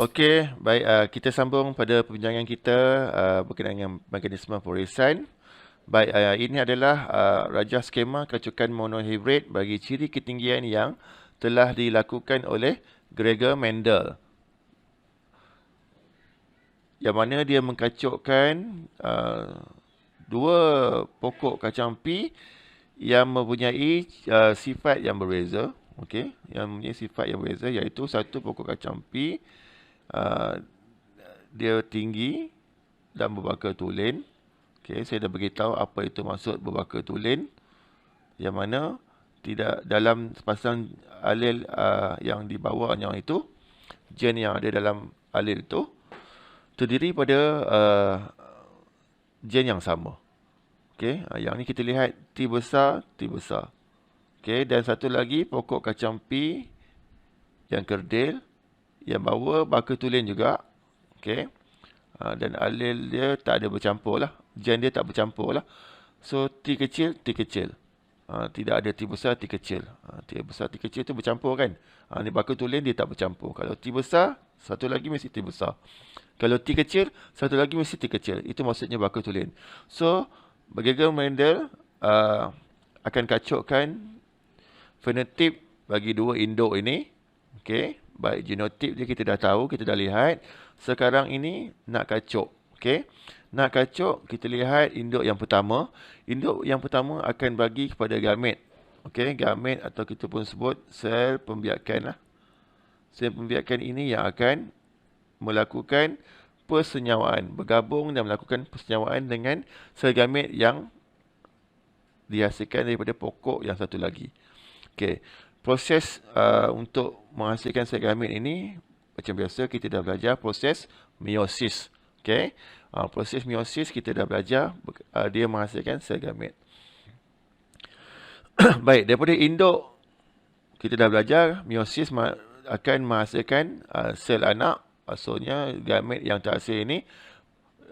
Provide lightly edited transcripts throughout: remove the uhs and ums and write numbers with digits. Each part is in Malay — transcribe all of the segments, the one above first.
Okey, baik. Kita sambung pada perbincangan kita berkenaan dengan mekanisme pemeriksaan. Baik, ini adalah rajah skema kacukan monohibrid bagi ciri ketinggian yang telah dilakukan oleh Gregor Mendel. Yang mana dia mengkacukkan dua pokok kacang pi yang mempunyai sifat yang berbeza. Okey, yang mempunyai sifat yang berbeza, iaitu satu pokok kacang pi dia tinggi dan berbaka tulen. Okey, saya dah beritahu apa itu maksud berbaka tulen. Yang mana tidak dalam sepasang alel yang dibawanya itu, gen yang ada dalam alel itu terdiri pada gen yang sama. Okey, yang ni kita lihat T besar, T besar. Okey, dan satu lagi pokok kacang pi yang kerdil yang bawa baka tulen juga. Okey. Dan alel dia tak ada bercampur lah. Gen dia tak bercampur lah. So, T kecil, T kecil. Tidak ada T besar, T kecil. T besar, T kecil tu bercampur kan. Ni baka tulen dia tak bercampur. Kalau T besar, satu lagi mesti T besar. Kalau T kecil, satu lagi mesti T kecil. Itu maksudnya baka tulen. So, Gregor Mendel akan kacukkan fenotip bagi dua induk ini. Okey. Baik, genotip dia kita dah tahu, kita dah lihat. Sekarang ini nak kacuk. Okey. Nak kacuk, kita lihat induk yang pertama. Induk yang pertama akan bagi kepada gamet. Okey, gamet atau kita pun sebut sel pembiakan lah. Sel pembiakan ini yang akan melakukan persenyawaan, bergabung dan melakukan persenyawaan dengan sel gamet yang dihasilkan daripada pokok yang satu lagi. Okey. Proses untuk menghasilkan sel gamet ini, macam biasa kita dah belajar proses meiosis. Okey. Proses meiosis kita dah belajar, dia menghasilkan sel gamet. Baik, daripada induk kita dah belajar meiosis akan menghasilkan sel anak. Maksudnya gamet yang terhasil ini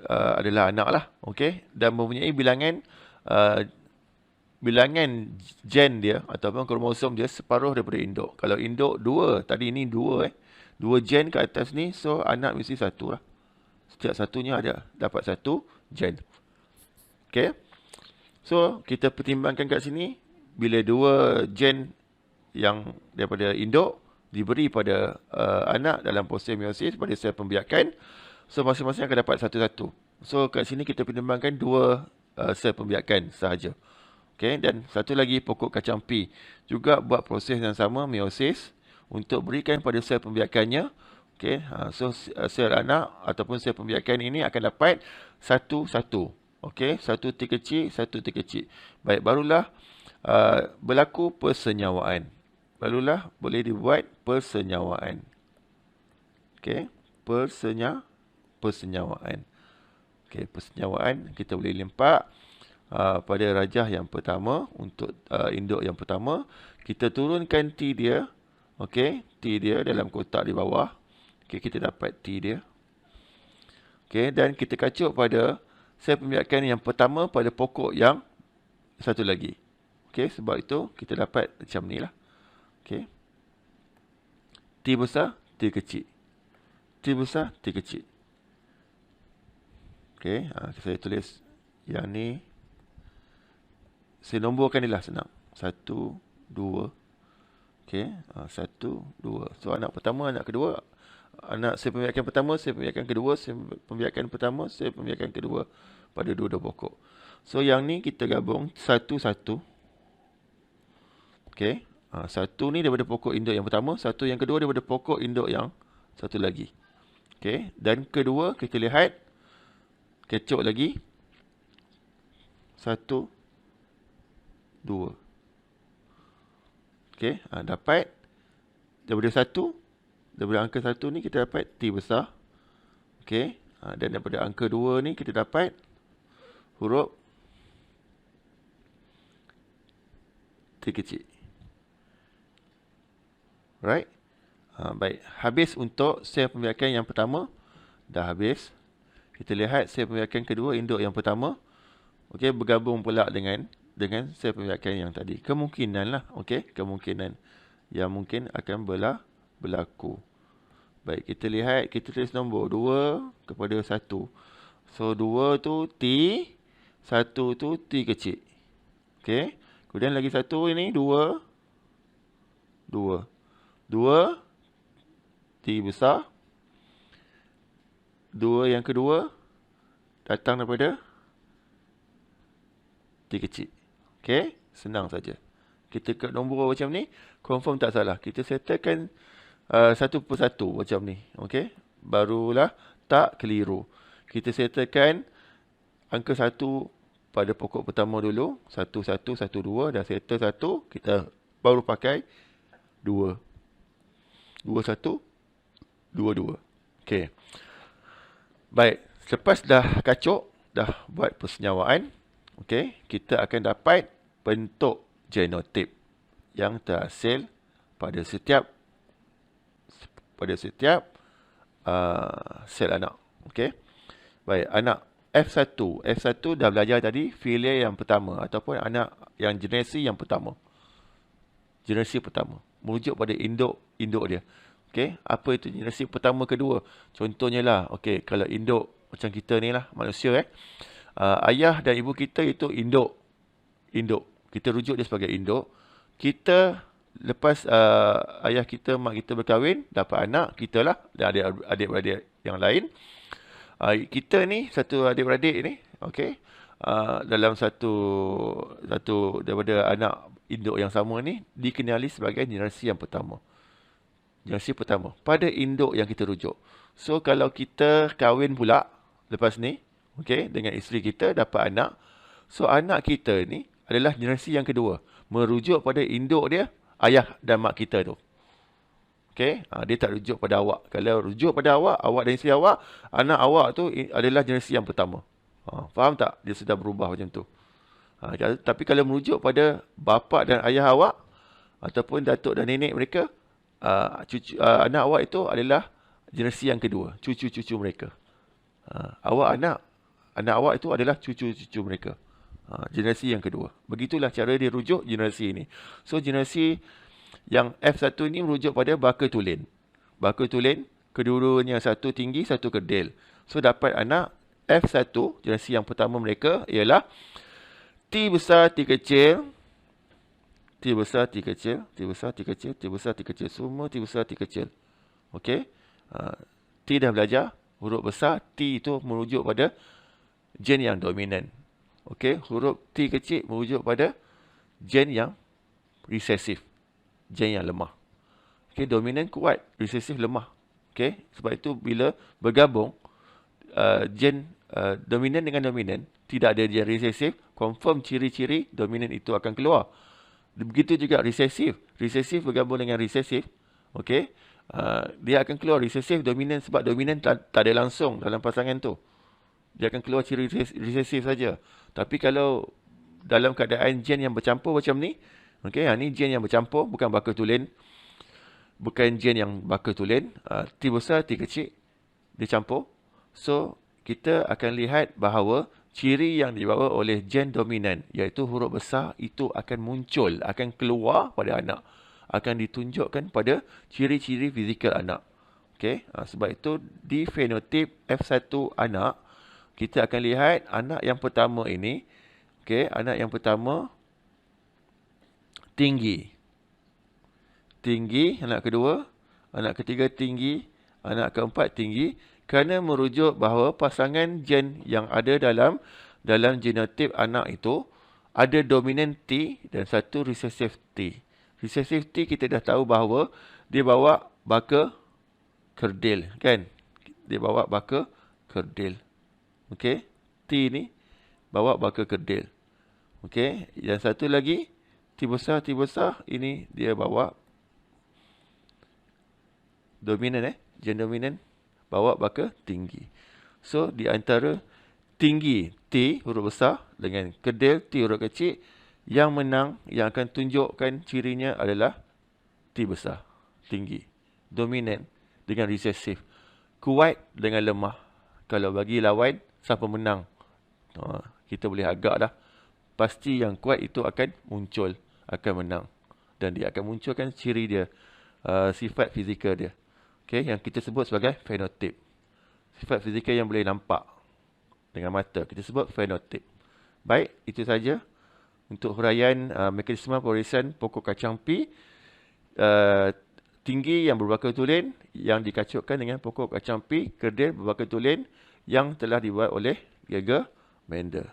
adalah anak lah. Okey. Dan mempunyai bilangan gen dia ataupun kromosom dia separuh daripada induk. Kalau induk dua, tadi ini dua dua gen ke atas ni, so anak mesti satu lah. Setiap satunya dapat satu gen. Okay. So, kita pertimbangkan kat sini, bila dua gen yang daripada induk diberi pada anak dalam proses meiosis pada sel pembiakan, so masing-masing akan dapat satu-satu. So, kat sini kita pertimbangkan dua sel pembiakan sahaja. Okay, dan satu lagi pokok kacang pi juga buat proses yang sama, meiosis, untuk berikan pada sel pembiakannya. Okay, so sel anak ataupun sel pembiakan ini akan dapat satu-satu. Okay, satu T kecil, satu T kecil. Baik, barulah berlaku persenyawaan. Barulah boleh dibuat persenyawaan. Okay, persenyawaan. Okay, persenyawaan kita boleh lempak pada rajah yang pertama, untuk induk yang pertama, kita turunkan T dia. Okey, T dia dalam kotak di bawah. Okey, kita dapat T dia. Okey, dan kita kacuk pada sel pembiakan yang pertama pada pokok yang satu lagi. Okey, sebab itu kita dapat macam ni lah. Okey. T besar, T kecil. T besar, T kecil. Okey, saya tulis yang ni. Saya nomborkan dia lah, senang. 1, 2. Okey. 1, 2. So, anak pertama, anak kedua. Anak sel pembiakan pertama, sel pembiakan kedua, sel pembiakan pertama, sel pembiakan kedua. Pada dua-dua pokok. So, yang ni kita gabung satu-satu. Okey. Satu ni daripada pokok induk yang pertama. Satu yang kedua daripada pokok induk yang satu lagi. Okey. Dan kedua, kita lihat. Kecuk lagi. 1, 2. Okey, dapat daripada angka 1 ni kita dapat T besar. Okey, dan daripada angka 2 ni kita dapat huruf T kecil. Right? Baik, habis untuk sel pembiakan yang pertama. Dah habis. Kita lihat sel pembiakan kedua, induk yang pertama. Okey, bergabung pula dengan sel pembiakan yang tadi. Kemungkinan lah, okey, kemungkinan yang mungkin akan berlaku. Baik, kita lihat, kita tulis nombor 2 kepada 1. So, 2 tu T, 1 tu T kecil. Okey. Kemudian lagi satu ini 2. 2. 2 T besar. 2 yang kedua datang daripada T kecil. Okey, senang saja. Kita ke nombor macam ni, confirm tak salah. Kita settlekan satu persatu macam ni. Okey, barulah tak keliru. Kita settlekan angka 1 pada pokok pertama dulu. 1, 1, 1, 2. Dah settle 1. Kita baru pakai 2. 2, 1, 2, 2. Okey. Baik. Selepas dah kacuk, dah buat persenyawaan. Okey. Kita akan dapat bentuk genotip yang terhasil pada setiap sel anak. Okey. Baik, anak F1. F1 dah belajar tadi, filial yang pertama ataupun anak yang generasi yang pertama. Generasi pertama. Merujuk pada induk dia. Okey, apa itu generasi pertama kedua? Contohnya lah, okey, kalau induk macam kita ni lah, manusia ayah dan ibu kita itu induk. Kita rujuk dia sebagai induk. Kita lepas ayah kita, mak kita berkahwin, dapat anak, kita lah dan adik-beradik yang lain. Kita ni, satu adik-beradik ni, okey, dalam satu daripada anak induk yang sama ni, dikenali sebagai generasi yang pertama. Generasi pertama pada induk yang kita rujuk. So, kalau kita kahwin pula lepas ni, okey, dengan isteri kita, dapat anak. So, anak kita ni adalah generasi yang kedua. Merujuk pada induk dia, ayah dan mak kita tu. Okey, dia tak rujuk pada awak. Kalau rujuk pada awak dan isteri awak, anak awak tu adalah generasi yang pertama. Faham tak? Dia sudah berubah macam tu. Tapi kalau merujuk pada bapa dan ayah awak, ataupun datuk dan nenek mereka, anak awak itu adalah generasi yang kedua. Cucu-cucu mereka. Anak awak itu adalah cucu-cucu mereka. Generasi yang kedua. Begitulah cara dia rujuk generasi ini. So, generasi yang F1 ini merujuk pada baka tulen. Baka tulen, kedua-duanya satu tinggi, satu kerdil. So, dapat anak F1, generasi yang pertama mereka ialah T besar, T kecil. T besar, T kecil. T besar, T kecil. T besar, T kecil. Semua T besar, T kecil. Okey. T dah belajar. Huruf besar, T itu merujuk pada gen yang dominan. Okey. Huruf T kecil merujuk pada gen yang resesif. Gen yang lemah. Okey. Dominan kuat. Resesif lemah. Okey. Sebab itu bila bergabung, gen dominan dengan dominan, tidak ada gen resesif, confirm ciri-ciri dominan itu akan keluar. Begitu juga resesif. Resesif bergabung dengan resesif. Okey. Dia akan keluar resesif dominan sebab dominan tak ada langsung dalam pasangan tu. Dia akan keluar ciri resesif saja. Tapi kalau dalam keadaan gen yang bercampur macam ni, okey, ni gen yang bercampur, bukan baka tulen. Bukan gen yang baka tulen. T besar, T kecil. Dia campur. So, kita akan lihat bahawa ciri yang dibawa oleh gen dominan, iaitu huruf besar, itu akan muncul, akan keluar pada anak. Akan ditunjukkan pada ciri-ciri fizikal anak. Okey, sebab itu di fenotip F1 anak, kita akan lihat anak yang pertama ini, okey, anak yang pertama tinggi. Tinggi, anak kedua, anak ketiga tinggi, anak keempat tinggi. Kerana merujuk bahawa pasangan gen yang ada dalam genotip anak itu ada dominan T dan satu resesif T. Resesif T kita dah tahu bahawa dia bawa baka kerdil, kan? Dia bawa baka kerdil. Okey? T ni bawa baka kerdil. Okey? Yang satu lagi T besar, ini dia bawa dominan, gen dominan. Bawa baka tinggi. So, di antara tinggi T huruf besar dengan kerdil T huruf kecil, yang menang, yang akan tunjukkan cirinya adalah T besar, tinggi. Dominan dengan resesif. Kuat dengan lemah. Kalau bagi lawan, siapa menang? Kita boleh agak dah. Pasti yang kuat itu akan muncul, akan menang. Dan dia akan munculkan ciri dia, sifat fizikal dia. Okay, yang kita sebut sebagai fenotip. Sifat fizikal yang boleh nampak dengan mata, kita sebut fenotip. Baik, itu saja untuk huraian mekanisme perurisan pokok kacang pi tinggi yang berbakal tulen yang dikacukkan dengan pokok kacang pi kerdil berbakal tulen yang telah dibuat oleh Geiger Mender.